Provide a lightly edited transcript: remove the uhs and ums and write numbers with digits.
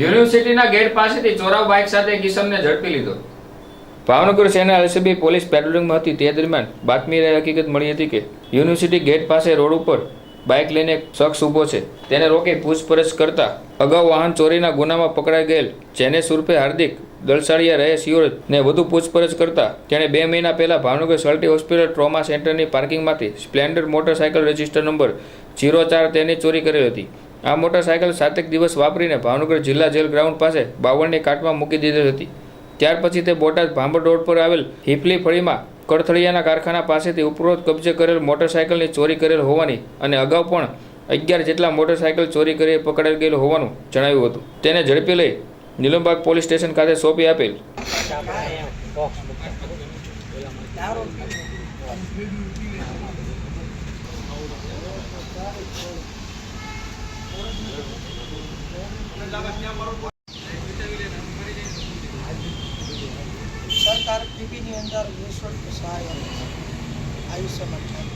યુનિવર્સિટીના ગેટ પાસેથી ચોરાવ બાઇક સાથે એક ઈસમને ઝડપી લીધો। ભાવનગર શહેરના એલસીબી પોલીસ પેટ્રોલિંગમાં હતી તે દરમિયાન બાતમીને હકીકત મળી હતી કે યુનિવર્સિટી ગેટ પાસે રોડ ઉપર બાઇક લઈને એક શખ્સ ઊભો છે। તેને રોકી પૂછપરછ કરતા અગાઉ વાહન ચોરીના ગુનામાં પકડાઈ ગયેલ જેનેશ ઉર્ફે હાર્દિક દલસાડિયા રહે સિયોર ને વધુ પૂછપરછ કરતા તેણે 2 મહિના પહેલા ભાવનગર સલ્ટી હોસ્પિટલ ટ્રોમા સેન્ટરની પાર્કિંગમાંથી સ્પ્લેન્ડર મોટરસાઇકલ રજિસ્ટર નંબર 04 તેની ચોરી કરેલી હતી। આ મોટરસાઇકલ 7 દિવસ વાપરીને ભાવનગર જિલ્લા જેલ ગ્રાઉન્ડ પાસે બાવળની કાટમાં મૂકી દીધેલ હતી। ત્યાર પછી તે બોટાદ ભાંભર રોડ પર આવેલ હિપલી ફળીમાં કળથળિયાના કારખાના પાસેથી ઉપરોક્ત કબજે કરેલ મોટરસાઇકલની ચોરી કરેલ હોવાની અને અગાઉ પણ 11 જેટલા મોટરસાઇકલ ચોરી કરી પકડાઈ ગયેલ હોવાનું જણાવ્યું હતું। તેને ઝડપી લઈ નીલમબાગ પોલીસ સ્ટેશન ખાતે સોંપી આપેલ। સરકાર ટીવીની અંદર 20 વર્ષ સહાય આયુષ્યમાન કાર્ડ